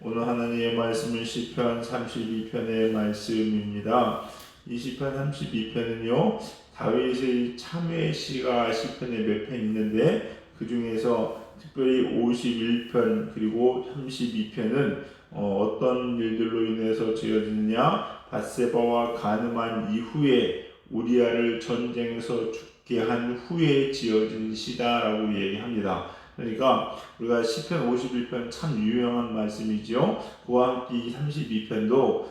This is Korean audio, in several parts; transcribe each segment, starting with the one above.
오늘 하나님의 말씀은 시편 32편의 말씀입니다. 이 시편 32편은요, 다윗의 참회 시가 시편에 몇 편 있는데 그 중에서 특별히 51편 그리고 32편은 어떤 일들로 인해서 지어지느냐, 밧세바와 간음한 이후에 우리아를 전쟁에서 죽게 한 후에 지어진 시다라고 얘기합니다. 그러니까 우리가 시편 51편 참 유명한 말씀이죠. 그와 함께 이 32편도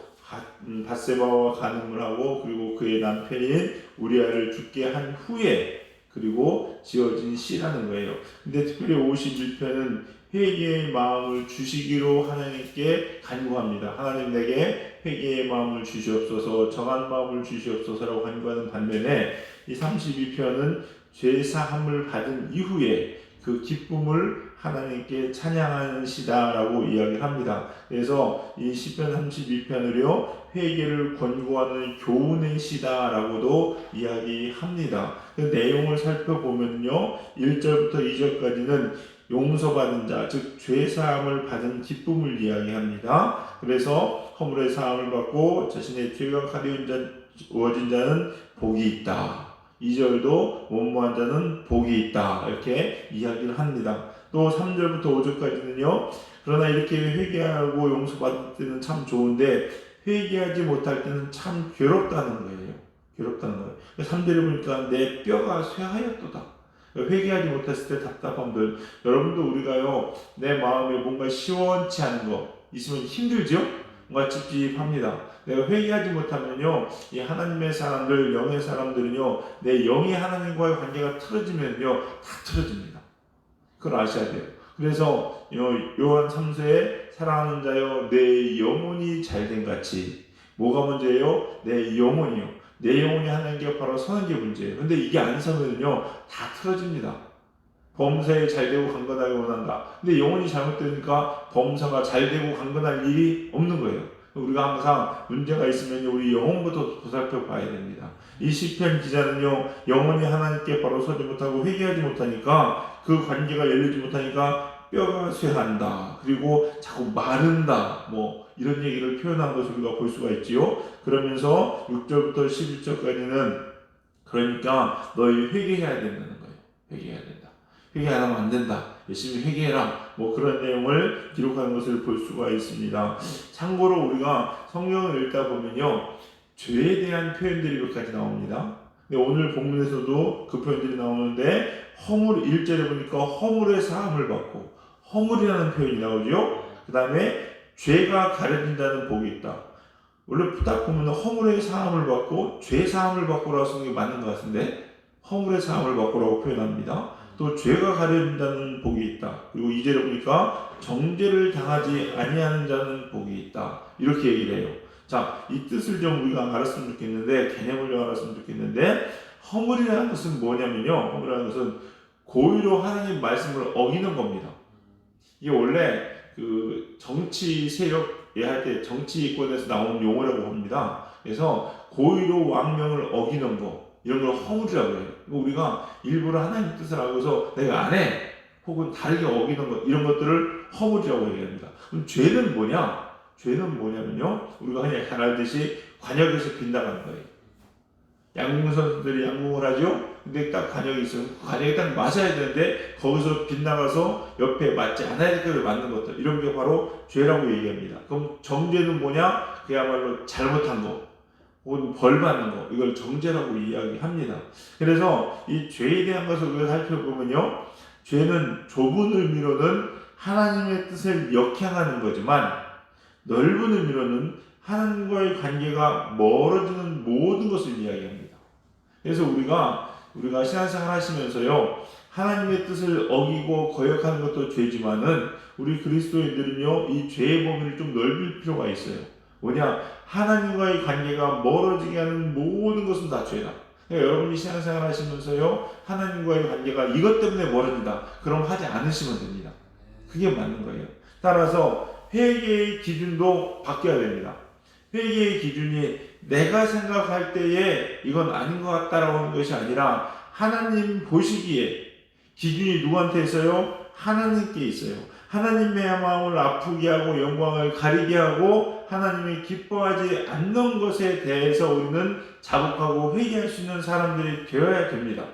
밧세바와 간음을 하고 그리고 그의 남편인 우리아를 죽게 한 후에 그리고 지어진 시라는 거예요. 근데 특별히 51편은 회개의 마음을 주시기로 하나님께 간구합니다. 하나님 내게 회개의 마음을 주시옵소서, 정한 마음을 주시옵소서라고 간구하는 반면에 이 32편은 죄 사함을 받은 이후에 그 기쁨을 하나님께 찬양하는 시다라고 이야기를 합니다. 그래서 이 시편 32편을요 회개를 권고하는 교훈의 시다라고도 이야기합니다. 그 내용을 살펴보면요 1절부터 2절까지는 용서받은 자, 즉 죄사함을 받은 기쁨을 이야기합니다. 그래서 허물의 사함을 받고 자신의 죄가 가려워진 자는 복이 있다. 2절도 원무한 자는 복이 있다. 이렇게 이야기를 합니다. 또 3절부터 5절까지는요. 그러나 이렇게 회개하고 용서받을 때는 참 좋은데 회개하지 못할 때는 참 괴롭다는 거예요. 괴롭다는 거예요. 3절에 보니까 내 뼈가 쇠하였도다. 회개하지 못했을 때 답답함들. 여러분도 우리가요. 내 마음에 뭔가 시원치 않은 거 있으면 힘들죠? 뭔가 찝찝합니다. 내가 회개하지 못하면요, 이 하나님의 사람들, 영의 사람들은요, 내 영이 하나님과의 관계가 틀어지면요, 다 틀어집니다. 그걸 아셔야 돼요. 그래서 요한 3서에 사랑하는 자여, 내 영혼이 잘된 같이. 뭐가 문제예요? 내 영혼이요. 내 영혼이 하나님께 바로 서는 게 문제예요. 근데 이게 안 서면요, 다 틀어집니다. 범사에 잘되고 강건하게 원한다. 근데 영혼이 잘못되니까 범사가 잘되고 강건할 일이 없는 거예요. 우리가 항상 문제가 있으면 우리 영혼부터 보살펴 봐야 됩니다. 이 시편 기자는요, 영혼이 하나님께 바로 서지 못하고 회개하지 못하니까 그 관계가 열리지 못하니까 뼈가 쇠한다. 그리고 자꾸 마른다. 이런 얘기를 표현한 것을 우리가 볼 수가 있지요. 그러면서 6절부터 11절까지는 그러니까 너희 회개해야 된다는 거예요. 회개해야 된다. 회개 안 하면 안 된다. 열심히 회개해라. 그런 내용을 기록하는 것을 볼 수가 있습니다. 참고로 우리가 성경을 읽다 보면요. 죄에 대한 표현들이 몇 가지 나옵니다. 근데 오늘 본문에서도 그 표현들이 나오는데 허물 1절에 보니까 허물의 사함을 받고 허물이라는 표현이 나오죠. 그 다음에 죄가 가려진다는 복이 있다. 원래 딱 보면 허물의 사함을 받고 죄 사함을 받고라고 쓰는 게 맞는 것 같은데 허물의 사함을 받고라고 표현합니다. 또 죄가 가려진다는 복이 있다. 그리고 2절에 보니까 정죄를 당하지 아니하는 자는 복이 있다. 이렇게 얘기를 해요. 자, 이 뜻을 좀 우리가 알았으면 좋겠는데 개념을 좀 알았으면 좋겠는데 허물이라는 것은 뭐냐면요. 허물이라는 것은 고의로 하나님 말씀을 어기는 겁니다. 이게 원래 그 정치 세력에 할 때 정치권에서 나오는 용어라고 합니다. 그래서 고의로 왕명을 어기는 거 이런 걸 허물이라고 해요. 우리가 일부러 하나님 뜻을 알고서 내가 안 해 혹은 다르게 어기는 것 이런 것들을 허물이라고 얘기합니다. 그럼 죄는 뭐냐? 죄는 뭐냐면요. 우리가 그냥 잘 알듯이 관역에서 빗나가는 거예요. 양궁 선수들이 양궁을 하죠. 근데 딱 관역이 있으면 그 관역에 딱 맞아야 되는데 거기서 빗나가서 옆에 맞지 않아야 될 거를 맞는 것들 이런 게 바로 죄라고 얘기합니다. 그럼 정죄는 뭐냐? 그야말로 잘못한 거 혹은 벌 받는 거 이걸 정죄라고 이야기합니다. 그래서 이 죄에 대한 것을 우리가 살펴보면요. 죄는 좁은 의미로는 하나님의 뜻을 역행하는 거지만 넓은 의미로는 하나님과의 관계가 멀어지는 모든 것을 이야기합니다. 그래서 우리가 신앙생활 하시면서요. 하나님의 뜻을 어기고 거역하는 것도 죄지만은 우리 그리스도인들은요. 이 죄의 범위를 좀 넓힐 필요가 있어요. 뭐냐? 하나님과의 관계가 멀어지게 하는 모든 것은 다 죄다. 그러니까 여러분이 신앙생활 하시면서요. 하나님과의 관계가 이것 때문에 멀어진다. 그럼 하지 않으시면 됩니다. 그게 맞는 거예요. 따라서 회개의 기준도 바뀌어야 됩니다. 회개의 기준이 내가 생각할 때에 이건 아닌 것 같다라고 하는 것이 아니라 하나님 보시기에 기준이 누구한테 있어요? 하나님께 있어요. 하나님의 마음을 아프게 하고 영광을 가리게 하고 하나님이 기뻐하지 않는 것에 대해서 우리는 자복하고 회개할 수 있는 사람들이 되어야 됩니다.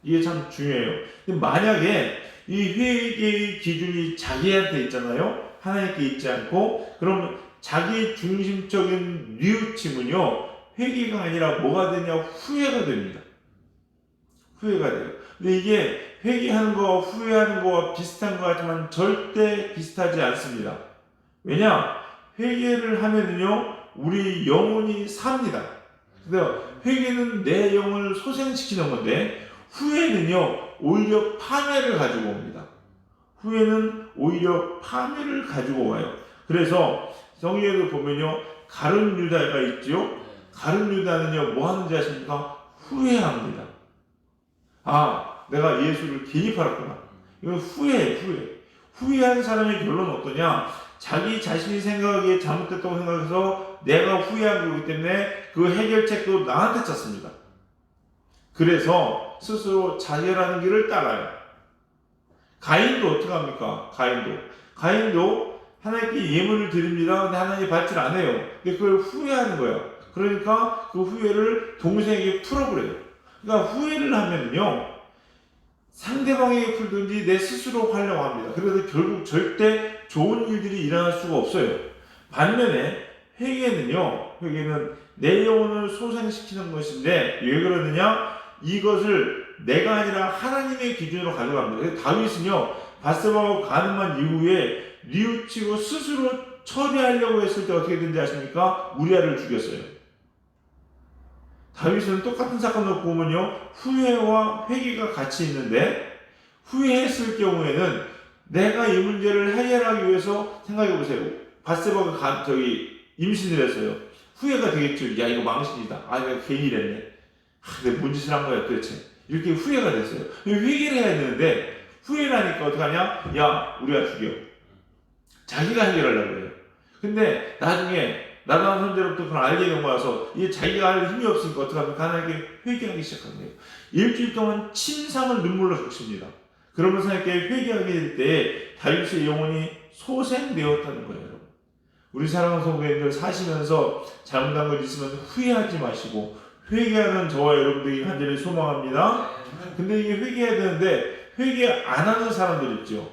이게 참 중요해요. 근데 만약에 이 회개의 기준이 자기한테 있잖아요. 하나님께 있지 않고, 그럼 자기 중심적인 뉘우침은요, 회개가 아니라 뭐가 되냐? 후회가 됩니다. 후회가 돼요. 근데 이게 회개하는 거와 후회하는 거와 비슷한 것 같지만 절대 비슷하지 않습니다. 왜냐? 회개를 하면은요, 우리 영혼이 삽니다. 그래서 회개는 내 영혼을 소생시키는 건데, 후회는요, 오히려 파멸을 가지고 옵니다. 후회는 오히려 파멸을 가지고 와요. 그래서 성경에도 보면요, 가룟 유다가 있죠. 가룟 유다는요, 뭐 하는지 아십니까? 후회합니다. 아, 내가 예수를 괜히 팔았구나. 이건 후회. 후회하는 사람의 결론은 어떠냐? 자기 자신이 생각하기에 잘못됐다고 생각해서 내가 후회한 거기 때문에 그 해결책도 나한테 찾습니다. 그래서 스스로 자결하는 길을 따라요. 가인도 어떻게 합니까? 가인도 하나님께 예물을 드립니다. 근데 하나님이 받질 않아요. 근데 그걸 후회하는 거예요. 그러니까 그 후회를 동생에게 풀어버려요. 그러니까 후회를 하면요, 상대방에게 풀든지 내 스스로 하려고 합니다. 그래서 결국 절대 좋은 일들이 일어날 수가 없어요. 반면에 회개는 내 영혼을 소생시키는 것인데, 왜 그러느냐? 이것을 내가 아니라 하나님의 기준으로 가져갑니다. 다윗은요, 바세바와 가늠한 이후에 뉘우치고 스스로 처리하려고 했을 때 어떻게 된지 아십니까? 우리아를 죽였어요. 다윗은 똑같은 사건을 보면요, 후회와 회개가 같이 있는데, 후회했을 경우에는 내가 이 문제를 해결하기 위해서 생각해 보세요. 바세바가 임신을 했어요. 후회가 되겠죠. 야, 이거 망신이다. 아, 내가 괜히 이랬네. 내가 뭔 짓을 한 거야 도대체. 이렇게 후회가 됐어요. 회개를 해야 되는데, 후회를 하니까 어떡하냐? 야, 우리가 죽여. 자기가 해결하려고 해요. 근데 나중에 나단 선제로부터 그걸 알게 된 거라서 이게 자기가 할 힘이 없으니까 어떡합니까? 하나님께 회개하기 시작한 거예요. 일주일 동안 침상을 눈물로 적십니다. 그러면서 이렇게 회개하게 될 때 다윗의 영혼이 소생되었다는 거예요. 여러분. 우리 사랑하는 성도님들 사시면서 잘못한 것 있으면 후회하지 마시고 회개하는 저와 여러분들이 간절히 소망합니다. 근데 이게 회개해야 되는데 회개 안 하는 사람들 있죠.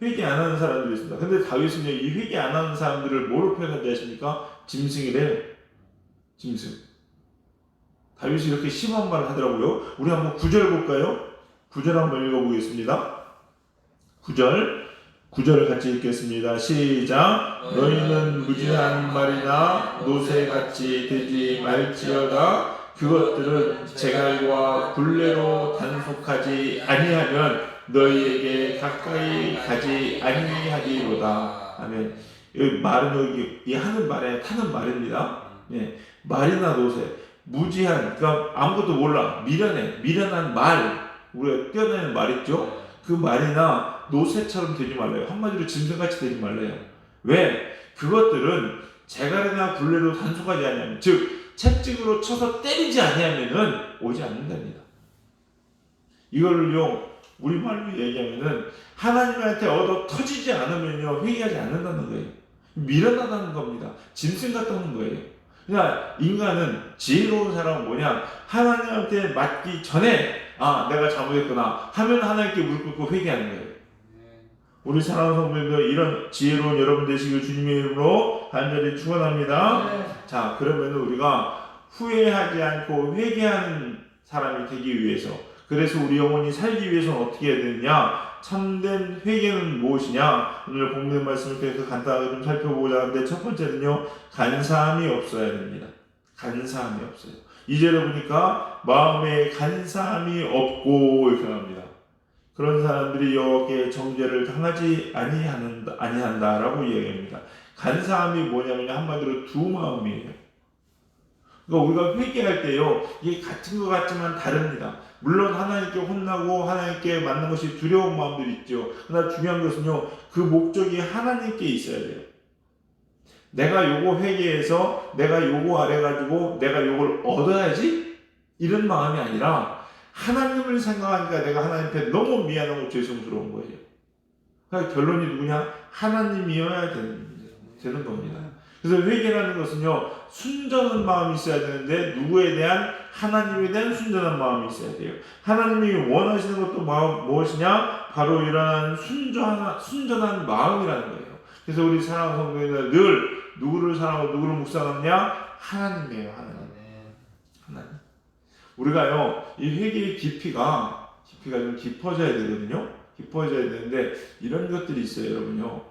회개 안 하는 사람들이 있습니다. 근데 다윗은요, 이 회개 안 하는 사람들을 뭐로 표현하지 아십니까? 짐승이래요. 짐승. 다윗이 이렇게 심한 말을 하더라고요. 우리 한번 9절 볼까요? 9절 한번 읽어보겠습니다. 9절 같이 읽겠습니다. 시작. 너희는 무지한 말이나 노새같이 되지 말지어다. 그것들은 제갈과 굴레로 단속하지 아니하면 너희에게 가까이 가지 아니하리로다. 아멘. 여기 말은 이 하는 말에 타는 말입니다. 예, 말이나 노새, 무지한, 그러니까 아무것도 몰라, 미련한 말, 우리가 뛰어다니는 말 있죠. 그 말이나 노새처럼 되지 말래요. 한마디로 짐승같이 되지 말래요. 왜? 그것들은 제갈이나 굴레로 단속하지 아니하면, 즉 채찍으로 쳐서 때리지 아니하면은 오지 않는답니다. 이거를요, 우리말로 얘기하면은 하나님한테 얻어 터지지 않으면요, 회개하지 않는다는 거예요. 미련하다는 겁니다. 짐승 같다는 거예요. 그러니까 인간은, 지혜로운 사람은 뭐냐? 하나님한테 맞기 전에 아, 내가 잘못했구나 하면 하나님께 무릎 꿇고 회개하는 거예요. 우리 사랑하는 성도님들, 이런 지혜로운 여러분 되시길 주님의 이름으로 간절히 축원합니다. 자, 그러면 우리가 후회하지 않고 회개하는 사람이 되기 위해서, 그래서 우리 영혼이 살기 위해서는 어떻게 해야 되느냐? 참된 회개는 무엇이냐? 오늘 본문 말씀을 통해서 간단하게 좀 살펴보고자 하는데, 첫 번째는요, 간사함이 없어야 됩니다. 간사함이 없어요. 2절에 보니까 마음에 간사함이 없고 이렇게 나옵니다. 그런 사람들이 여호와께 정죄를 당하지 아니한다라고 이야기합니다. 간사함이 뭐냐면 한마디로 두 마음이에요. 그러니까 우리가 회개할 때요, 이게 같은 것 같지만 다릅니다. 물론 하나님께 혼나고 하나님께 맞는 것이 두려운 마음들이 있죠. 그러나 중요한 것은요, 그 목적이 하나님께 있어야 돼요. 내가 요거 회개해서 내가 요거 아래가지고 내가 요걸 얻어야지 이런 마음이 아니라 하나님을 생각하니까 내가 하나님 앞에 너무 미안하고 죄송스러운 거예요. 그러니까 결론이 누구냐? 하나님이어야 되는 겁니다. 그래서 회개라는 것은요, 순전한 마음이 있어야 되는데 누구에 대한? 하나님에 대한 순전한 마음이 있어야 돼요. 하나님이 원하시는 것도 무엇이냐? 바로 이러한 순전한 마음이라는 거예요. 그래서 우리 사랑하는 성도님은 늘 누구를 사랑하고 누구를 묵상하느냐? 하나님이에요. 하나님. 우리가요, 이 회개의 깊이가 좀 깊어져야 되거든요. 깊어져야 되는데 이런 것들이 있어요, 여러분요.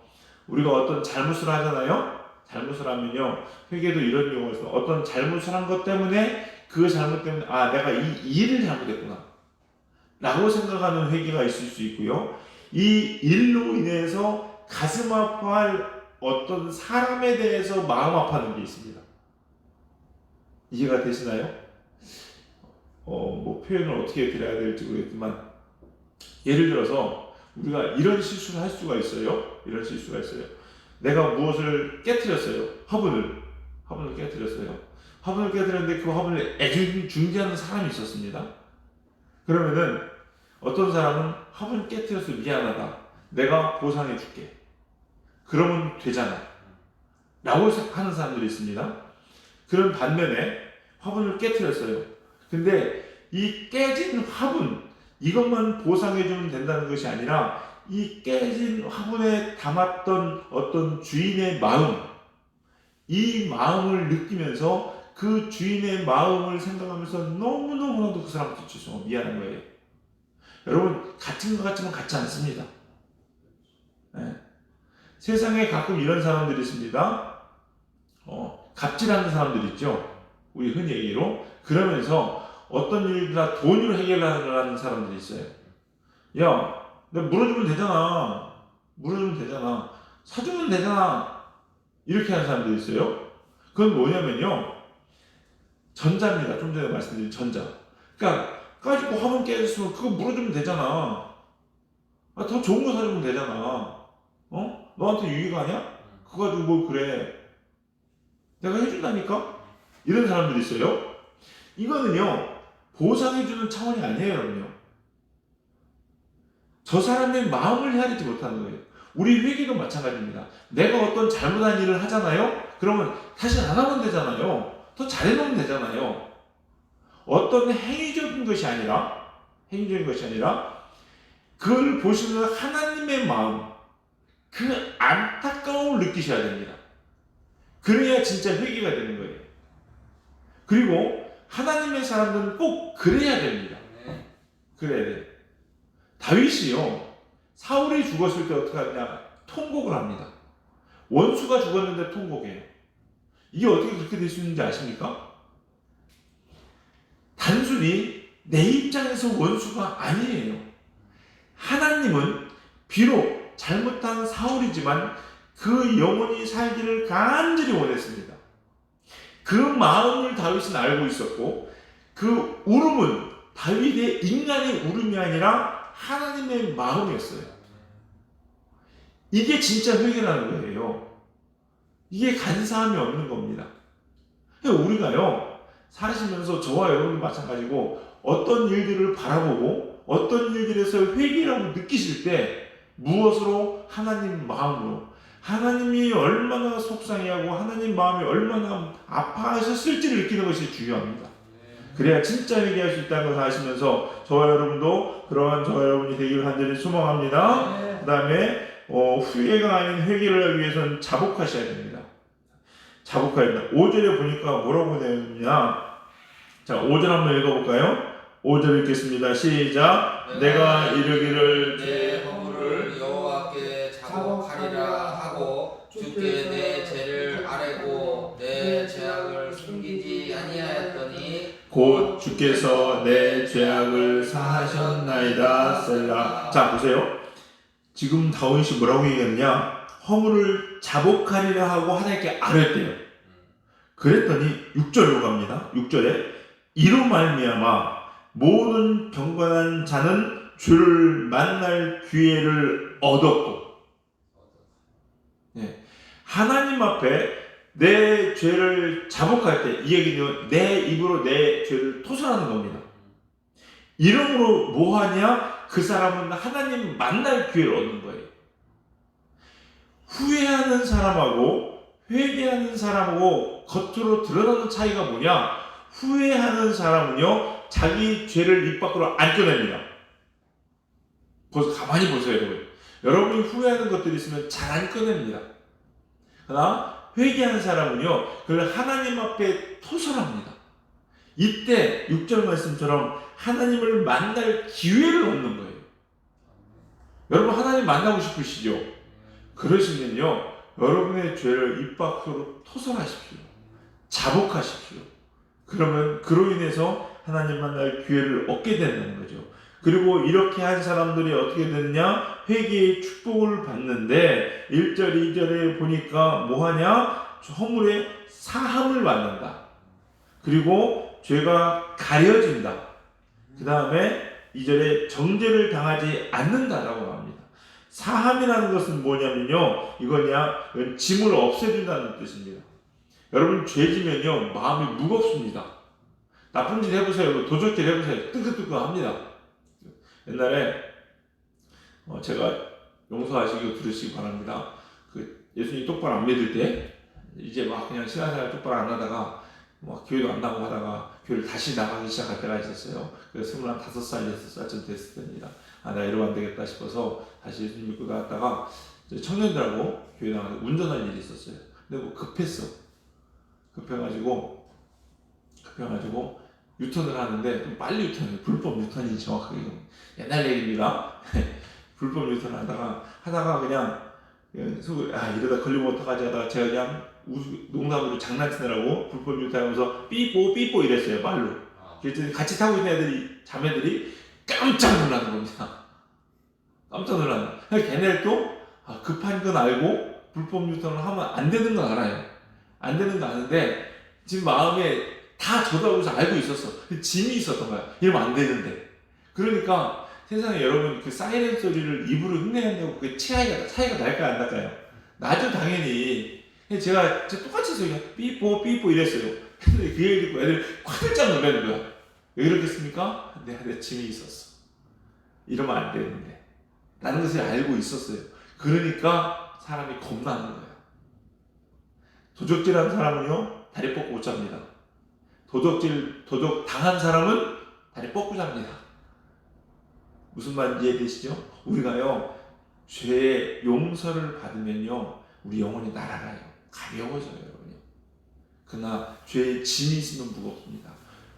우리가 어떤 잘못을 하잖아요. 잘못을 하면요, 회개도 이런 경우가 있어요. 어떤 잘못을 한 것 때문에 그 잘못 때문에 내가 이 일을 잘못했구나 라고 생각하는 회개가 있을 수 있고요. 이 일로 인해서 가슴 아파할 어떤 사람에 대해서 마음 아파하는 게 있습니다. 이해가 되시나요? 뭐 표현을 어떻게 드려야 될지 모르겠지만, 예를 들어서 우리가 이런 실수를 할 수가 있어요. 이런 실수가 있어요. 내가 무엇을 깨트렸어요. 화분을 깨트렸어요. 화분을 깨트렸는데 그 화분을 애중중지하는 사람이 있었습니다. 그러면은 어떤 사람은 화분을 깨트려서 미안하다, 내가 보상해 줄게, 그러면 되잖아 라고 하는 사람들이 있습니다. 그런 반면에 화분을 깨트렸어요. 근데 이 깨진 화분, 이것만 보상해 주면 된다는 것이 아니라 이 깨진 화분에 담았던 어떤 주인의 마음, 이 마음을 느끼면서 그 주인의 마음을 생각하면서 너무너무나도 그 사람한테 죄송하고 미안한 거예요. 여러분, 같은 것 같지만 같지 않습니다. 네. 세상에 가끔 이런 사람들이 있습니다. 갑질하는 사람들 있죠. 우리 흔히 얘기로. 그러면서 어떤 일을 다 돈으로 해결하는 사람들이 있어요. 야, 내가 물어주면 되잖아. 사주면 되잖아. 이렇게 하는 사람들이 있어요. 그건 뭐냐면요, 전자입니다. 좀 전에 말씀드린 전자. 그러니까 가지고 화분 깨졌으면 그거 물어주면 되잖아. 더 좋은 거 사주면 되잖아. 너한테 유익 아니야? 그거 가지고 뭐 그래. 내가 해준다니까? 이런 사람들이 있어요. 이거는요, 보상해주는 차원이 아니에요, 여러분요. 저 사람의 마음을 헤아리지 못하는 거예요. 우리 회개도 마찬가지입니다. 내가 어떤 잘못한 일을 하잖아요? 그러면 다시 안 하면 되잖아요. 더 잘해놓으면 되잖아요. 어떤 행위적인 것이 아니라 그걸 보시는 하나님의 마음, 그 안타까움을 느끼셔야 됩니다. 그래야 진짜 회개가 되는 거예요. 그리고 하나님의 사람들은 꼭 그래야 됩니다. 그래야 돼. 다윗이요, 사울이 죽었을 때 어떻게 하냐? 통곡을 합니다. 원수가 죽었는데 통곡해요. 이게 어떻게 그렇게 될 수 있는지 아십니까? 단순히 내 입장에서 원수가 아니에요. 하나님은 비록 잘못한 사울이지만 그 영혼이 살기를 간절히 원했습니다. 그 마음을 다윗은 알고 있었고, 그 울음은 다윗의 인간의 울음이 아니라 하나님의 마음이었어요. 이게 진짜 회개라는 거예요. 이게 간사함이 없는 겁니다. 우리가요, 사시면서 저와 여러분도 마찬가지고 어떤 일들을 바라보고 어떤 일들에서 회개라고 느끼실 때 무엇으로? 하나님 마음으로. 하나님이 얼마나 속상해하고 하나님 마음이 얼마나 아파하셨을지를 느끼는 것이 중요합니다. 그래야 진짜 회개할 수 있다는 것을 아시면서 저와 여러분도 그러한 저와 여러분이 되기를 간절히 소망합니다. 그 다음에 후회가 아닌 회개를 하기 위해서는 자복하셔야 됩니다. 자복해야 됩니다. 5절에 보니까 뭐라고 되느냐. 자, 5절 한번 읽어볼까요? 5절 읽겠습니다. 시작. 내가 이르기를 내 허물을 여호와께 자복하리라 하고 주께 내 죄를 아뢰고 내 죄악을 숨기지 아니하였더니 곧 주께서 내 죄악을 사하셨나이다. 셀라. 자, 보세요. 지금 다윗이 뭐라고 얘기했느냐? 허물을 자복하리라 하고 하나님께 아뢰었대요. 그랬더니 6절로 갑니다. 6절에 이로 말미암아 모든 경건한 자는 주를 만날 기회를 얻었고, 네. 하나님 앞에 내 죄를 자복할 때, 이 얘기는 내 입으로 내 죄를 토설하는 겁니다. 이러므로 뭐하냐? 그 사람은 하나님 만날 기회를 얻는 거예요. 후회하는 사람하고 회개하는 사람하고 겉으로 드러나는 차이가 뭐냐? 후회하는 사람은요, 자기 죄를 입 밖으로 안 꺼냅니다. 가만히 보세요, 여러분. 여러분이 후회하는 것들이 있으면 잘 안 꺼냅니다. 그러나 회개하는 사람은요, 그걸 하나님 앞에 토설합니다. 이때 6절 말씀처럼 하나님을 만날 기회를 얻는 거예요. 여러분 하나님 만나고 싶으시죠? 그러시면요, 여러분의 죄를 입 밖으로 토설하십시오. 자복하십시오. 그러면 그로 인해서 하나님 만날 기회를 얻게 되는 거죠. 그리고 이렇게 한 사람들이 어떻게 되느냐? 회개의 축복을 받는데 1절, 2절에 보니까 뭐하냐? 허물의 사함을 받는다. 그리고 죄가 가려진다. 그 다음에 2절에 정죄를 당하지 않는다라고 합니다. 사함이라는 것은 뭐냐면요, 이건 짐을 없애준다는 뜻입니다. 여러분 죄지면요, 마음이 무겁습니다. 나쁜 짓 해보세요. 도적질 해보세요. 뜨끈뜨끈합니다. 옛날에 제가 용서하시고 들으시기 바랍니다. 예수님 똑바로 안 믿을 때 이제 막 그냥 신앙생활 똑바로 안 하다가 막 교회도 안 나가고 하다가 교회를 다시 나가기 시작할 때가 있었어요. 그래서 25살, 6살쯤 됐을 때입니다. 내가 이러면 안 되겠다 싶어서 다시 예수님 믿고 나갔다가 청년들하고 교회 나가서 운전할 일이 있었어요. 근데 뭐 급했어. 급해가지고 유턴을 하는데 좀 빨리 유턴해요. 불법 유턴이 정확하게 옛날 얘기입니다. 불법 유턴을 하다가 그냥 이러다 걸리면 어떡하지 하다가 제가 그냥 농담으로 장난치느라고 불법 유턴하면서 삐뽀 이랬어요, 말로. 그랬더니 같이 타고 있는 자매들이 깜짝 놀라는 겁니다. 깜짝 놀라는. 걔네들 또 급한 건 알고 불법 유턴을 하면 안 되는 건 알아요. 안 되는 거 아는데 지금 마음에 다 저도 알고 있었어. 짐이 있었던 거야. 이러면 안 되는데. 그러니까 세상에 여러분 그 사이렌 소리를 입으로 흉내낸다고 그게 차이가 날까요, 안 날까요? 나죠, 당연히. 제가 똑같이 소리가 삐뽀 이랬어요. 근데 그 얘기 듣고 애들이 화들짝 놀라는 거야. 왜 그러겠습니까? 내 짐이 있었어. 이러면 안 되는데. 라는 것을 알고 있었어요. 그러니까 사람이 겁나는 거예요. 도적질하는 사람은요, 다리 뻗고 못 잡니다. 도적 당한 사람은 다리 뻗고 잡니다. 무슨 말인지 이해되시죠? 우리가요, 죄의 용서를 받으면요, 우리 영혼이 날아가요. 가벼워져요, 여러분요. 그러나 죄의 짐이 있으면 무겁습니다.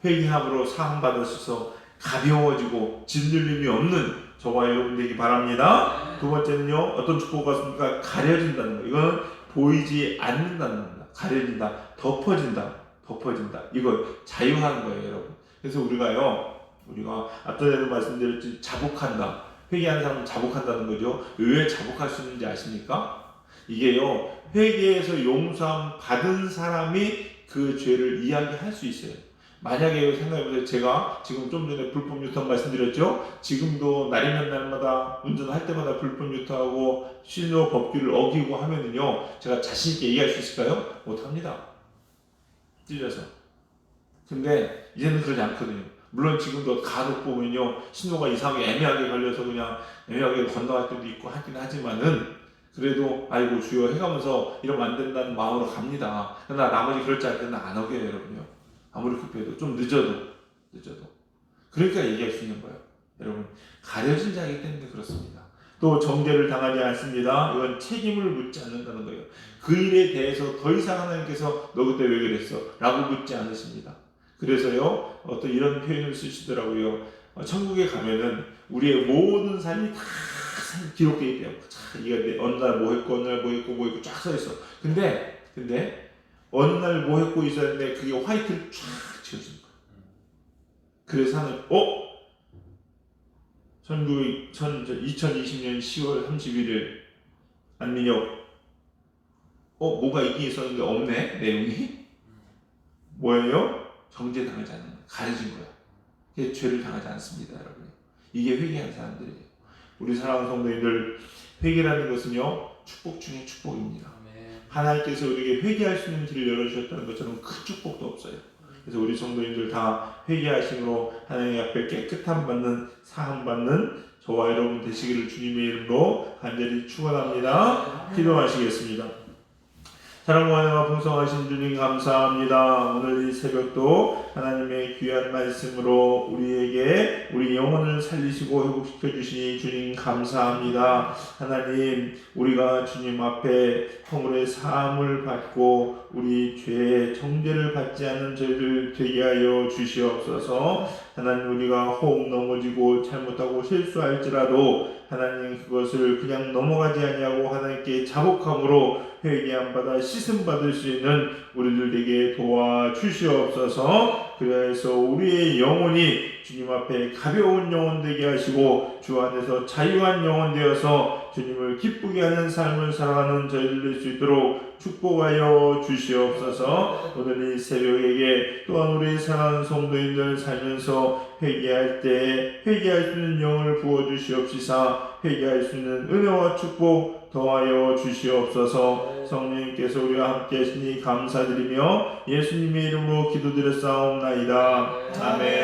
회개함으로 사함받으셔서 가벼워지고 짓눌림이 없는 저와 여러분 되기 바랍니다. 두 번째는요, 어떤 축복 같습니까? 가려진다는 거. 이건 보이지 않는다는 겁니다. 가려진다, 덮어진다. 이거 자유하는 거예요, 여러분. 그래서 우리가 앞전에도 말씀드렸지, 자복한다. 회개하는 사람은 자복한다는 거죠. 왜 자복할 수 있는지 아십니까? 이게요, 회개에서 용서함 받은 사람이 그 죄를 이야기할 수 있어요. 만약에 생각해보세요. 제가 지금 좀 전에 불법 유턴 말씀드렸죠. 지금도 날이면 날마다 운전할 때마다 불법 유턴하고 신호 법규를 어기고 하면은요, 제가 자신 있게 얘기할 수 있을까요? 못합니다. 찔려서. 근데 이제는 그러지 않거든요. 물론 지금도 간혹 보면요, 신호가 이상하게 애매하게 걸려서 그냥 애매하게 건너갈 때도 있고 하긴 하지만은 그래도 아이고 주여 해가면서 이러면 안 된다는 마음으로 갑니다. 그러나 나머지 그럴 줄 알 때는 안 오게요, 여러분요. 아무리 급해도 좀 늦어도 그러니까 얘기할 수 있는 거예요. 여러분, 가려진 자이기 때문에 그렇습니다. 또 정죄를 당하지 않습니다. 이건 책임을 묻지 않는다는 거예요. 그 일에 대해서 더 이상 하나님께서 너 그때 왜 그랬어? 라고 묻지 않으십니다. 그래서요, 어떤 이런 표현을 쓰시더라고요. 천국에 가면은 우리의 모든 삶이 다 기록되어 있대요. 이게 어느 날 뭐 했고, 어느 날 뭐 했고 쫙 써 있어. 근데 어느 날 뭐 했고 있었는데 그게 화이트를 쫙 지어진 거예요. 그래서 하는 2020년 10월 31일 안민혁 뭐가 있긴 있었는데 없네, 내용이. 뭐예요? 정죄당하지 않는 거예요. 가려진 거예요. 이게 죄를 당하지 않습니다, 여러분. 이게 회개한 사람들이에요. 우리 사랑하는 성도님들, 회개라는 것은요, 축복 중에 축복입니다. 하나님께서 우리에게 회개할 수 있는 길을 열어주셨다는 것처럼 큰 축복도 없어요. 그래서 우리 성도님들 다 회개하심으로 하나님 앞에 깨끗함 받는, 사함 받는 저와 여러분 되시기를 주님의 이름으로 간절히 축원합니다. 기도하시겠습니다. 사랑과 풍성하신 주님 감사합니다. 오늘 이 새벽도 하나님의 귀한 말씀으로 우리에게 우리 영혼을 살리시고 회복시켜 주시니 주님 감사합니다. 하나님, 우리가 주님 앞에 허물의 사함을 받고 우리 죄의 정죄를 받지 않는 저희들 되게 하여 주시옵소서. 하나님, 우리가 혹 넘어지고 잘못하고 실수할지라도 하나님 그것을 그냥 넘어가지 아니하고 하나님께 자복함으로 회개함 받아 씻음 받을 수 있는 우리들에게 도와주시옵소서. 그래서 우리의 영혼이 주님 앞에 가벼운 영혼 되게 하시고 주 안에서 자유한 영혼 되어서 주님을 기쁘게 하는 삶을 살아가는 저희들 될 수 있도록 축복하여 주시옵소서. 오늘 이 새벽에게 또한 우리 사랑하는 성도인들 살면서 회개할 때 회개할 수 있는 영을 부어주시옵시사 회개할 수 있는 은혜와 축복 더하여 주시옵소서. 성령님께서 우리와 함께 하시니 감사드리며 예수님의 이름으로 기도드렸사옵나이다. 아멘.